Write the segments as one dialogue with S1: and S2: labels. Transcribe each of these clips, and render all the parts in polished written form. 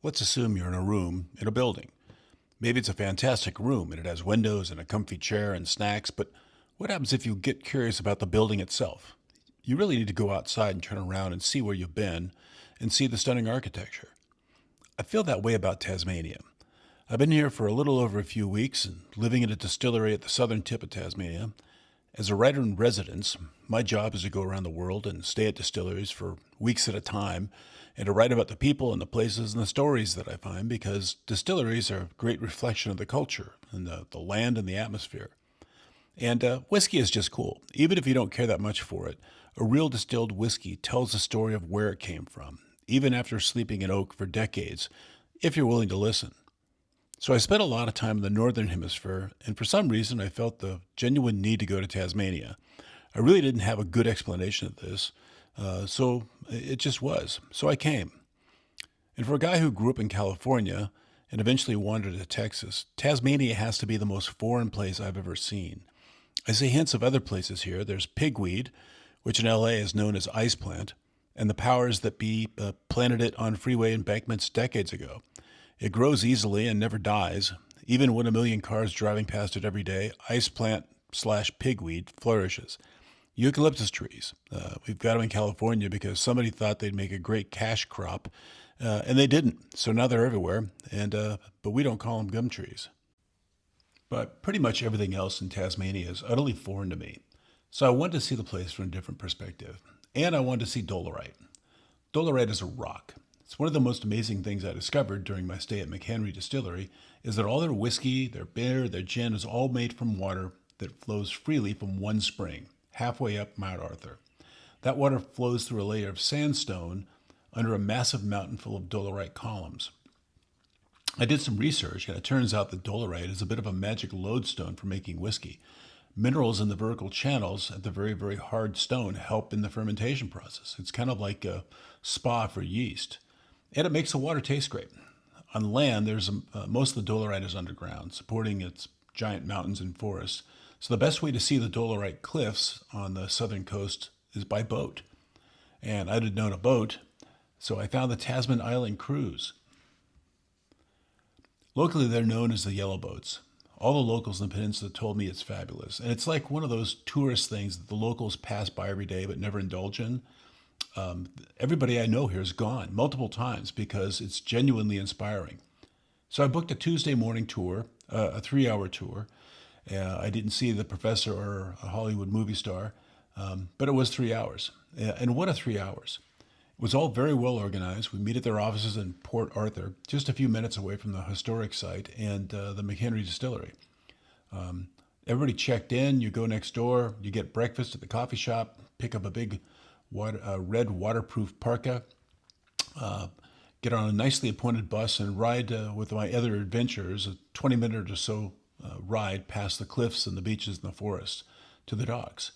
S1: Let's assume you're in a room in a building. Maybe it's a fantastic room and it has windows and a comfy chair and snacks, but what happens if you get curious about the building itself? You really need to go outside and turn around and see where you've been and see the stunning architecture. I feel that way about Tasmania. I've been here for a little over a few weeks and living in a distillery at the southern tip of Tasmania. As a writer in residence, my job is to go around the world and stay at distilleries for weeks at a time and to write about the people and the places and the stories that I find because distilleries are a great reflection of the culture and the land and the atmosphere. And whiskey is just cool. Even if you don't care that much for it, a real distilled whiskey tells the story of where it came from, even after sleeping in oak for decades, if you're willing to listen. So I spent a lot of time in the Northern Hemisphere, and for some reason I felt the genuine need to go to Tasmania. I really didn't have a good explanation of this, so it just was. So I came. And for a guy who grew up in California and eventually wandered to Texas, Tasmania has to be the most foreign place I've ever seen. I see hints of other places here. There's pigweed, which in LA is known as ice plant, and the powers that be planted it on freeway embankments decades ago. It grows easily and never dies. Even when a million cars driving past it every day, ice plant slash pigweed flourishes. Eucalyptus trees. We've got them in California because somebody thought they'd make a great cash crop, and they didn't. So now they're everywhere, and but we don't call them gum trees. But pretty much everything else in Tasmania is utterly foreign to me. So I wanted to see the place from a different perspective, and I wanted to see dolerite. Dolerite is a rock. It's one of the most amazing things I discovered during my stay at McHenry Distillery is that all their whiskey, their beer, their gin is all made from water that flows freely from one spring, halfway up Mount Arthur. That water flows through a layer of sandstone under a massive mountain full of dolerite columns. I did some research, and it turns out that dolerite is a bit of a magic lodestone for making whiskey. Minerals in the vertical channels at the very, very hard stone help in the fermentation process. It's kind of like a spa for yeast. And it makes the water taste great. On land, most of the dolerite is underground, supporting its giant mountains and forests. So the best way to see the dolerite cliffs on the southern coast is by boat. And I didn't own a boat, so I found the Tasman Island cruise. Locally, they're known as the yellow boats. All the locals in the peninsula told me it's fabulous. And it's like one of those tourist things that the locals pass by every day but never indulge in. Everybody I know here has gone multiple times because it's genuinely inspiring. So I booked a Tuesday morning tour, a 3 hour tour. I didn't see the professor or a Hollywood movie star, but it was 3 hours. And what a 3 hours. It was all very well organized. We meet at their offices in Port Arthur, just a few minutes away from the historic site and the McHenry Distillery. Everybody checked in. You go next door. You get breakfast at the coffee shop. Pick up a big red waterproof parka. Get on a nicely appointed bus and ride with my other adventurers a 20-minute or so ride past the cliffs and the beaches and the forests to the docks.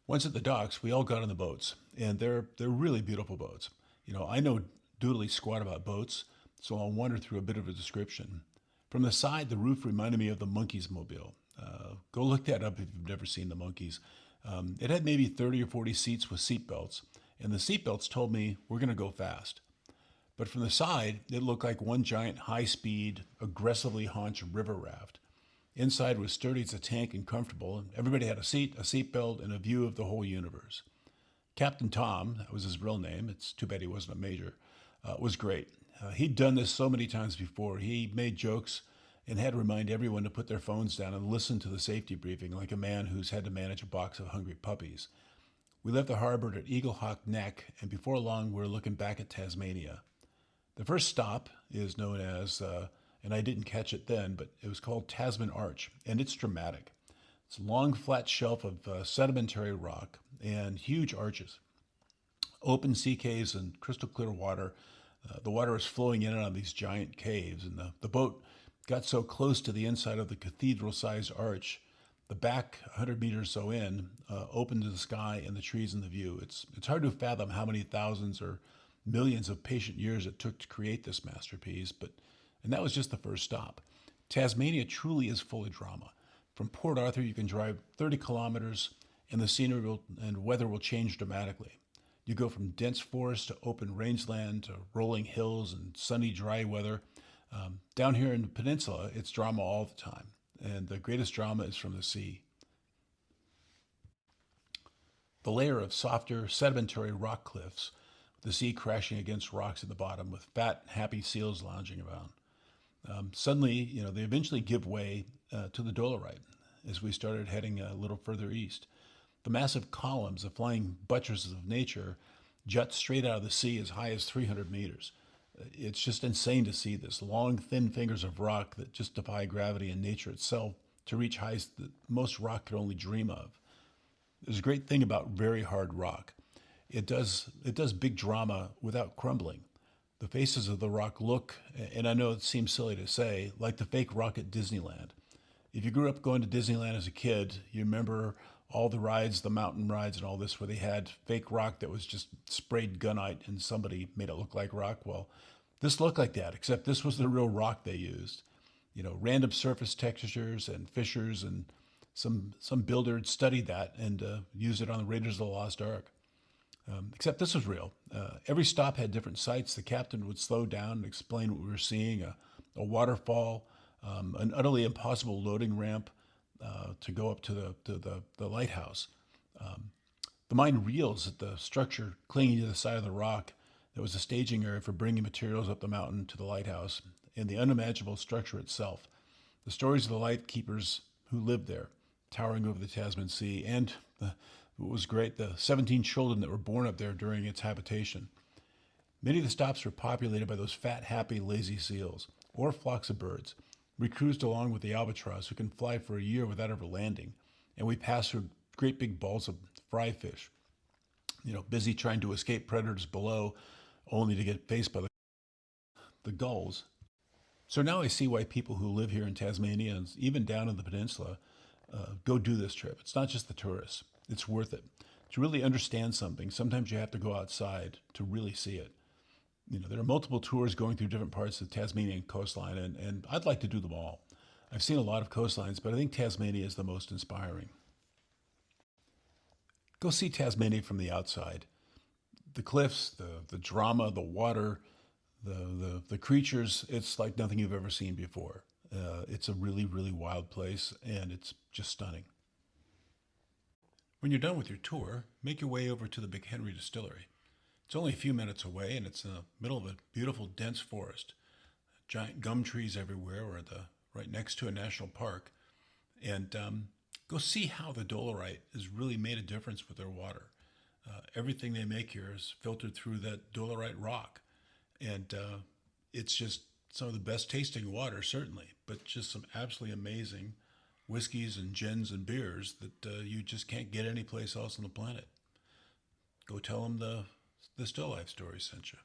S1: Once at the docks, we all got on the boats, and they're really beautiful boats. You know, I know doodly squat about boats, so I'll wander through a bit of a description. From the side, the roof reminded me of the Monkeys mobile. Go look that up if you've never seen the Monkeys. It had maybe 30 or 40 seats with seat belts, and the seat belts told me we're going to go fast. But from the side, it looked like one giant high-speed, aggressively haunched river raft. Inside was sturdy as a tank and comfortable, and everybody had a seat, a seat belt, and a view of the whole universe. Captain Tom, that was his real name, it's too bad he wasn't a major, was great. He'd done this so many times before. He made jokes and had to remind everyone to put their phones down and listen to the safety briefing like a man who's had to manage a box of hungry puppies. We left the harbor at Eagle Hawk Neck, and before long we were looking back at Tasmania. The first stop is known as, and I didn't catch it then, but it was called Tasman Arch, and it's dramatic. It's a long, flat shelf of sedimentary rock and huge arches, open sea caves and crystal clear water. The water is flowing in and out of these giant caves, and the boat got so close to the inside of the cathedral-sized arch, the back 100 meters or so in, open to the sky and the trees and the view. It's hard to fathom how many thousands or millions of patient years it took to create this masterpiece, and that was just the first stop. Tasmania truly is full of drama. From Port Arthur, you can drive 30 kilometers, and the scenery and weather will change dramatically. You go from dense forest to open rangeland to rolling hills and sunny, dry weather. Down here in the peninsula, it's drama all the time, and the greatest drama is from the sea. The layer of softer, sedimentary rock cliffs, the sea crashing against rocks at the bottom with fat, happy seals lounging around. Suddenly, they eventually give way to the Dolomite as we started heading a little further east. The massive columns, the flying buttresses of nature, jut straight out of the sea as high as 300 meters. It's just insane to see this long, thin fingers of rock that just defy gravity and nature itself to reach heights that most rock could only dream of. There's a great thing about very hard rock. It does big drama without crumbling. The faces of the rock look, and I know it seems silly to say, like the fake rock at Disneyland. If you grew up going to Disneyland as a kid, you remember all the rides, the mountain rides and all this, where they had fake rock that was just sprayed gunite and somebody made it look like rock. Well, this looked like that, except this was the real rock they used. Random surface textures and fissures, and some builder studied that and used it on the Raiders of the Lost Ark. Except this was real. Every stop had different sights. The captain would slow down and explain what we were seeing: a waterfall, an utterly impossible loading ramp to go up to the lighthouse. The mind reels at the structure clinging to the side of the rock that was a staging area for bringing materials up the mountain to the lighthouse, and the unimaginable structure itself. The stories of the lightkeepers who lived there, towering over the Tasman Sea, and what was great, the 17 children that were born up there during its habitation. Many of the stops were populated by those fat, happy, lazy seals, or flocks of birds. We cruised along with the albatross, who can fly for a year without ever landing, and we passed through great big balls of fry fish, busy trying to escape predators below, only to get faced by the gulls. So now I see why people who live here in Tasmania and even down in the peninsula go do this trip. It's not just the tourists. It's worth it. To really understand something, sometimes you have to go outside to really see it. There are multiple tours going through different parts of the Tasmanian coastline, and I'd like to do them all. I've seen a lot of coastlines, but I think Tasmania is the most inspiring. Go see Tasmania from the outside. The cliffs, the drama, the water, the creatures, it's like nothing you've ever seen before. It's a really, really wild place, and it's just stunning. When you're done with your tour, make your way over to the McHenry Distillery. It's only a few minutes away, and it's in the middle of a beautiful, dense forest. Giant gum trees everywhere. We're right next to a national park. And go see how the Dolomite has really made a difference with their water. Everything they make here is filtered through that Dolomite rock. And it's just some of the best tasting water, certainly, but just some absolutely amazing whiskeys and gins and beers that you just can't get anyplace else on the planet. Go tell them the Still Life story sent you.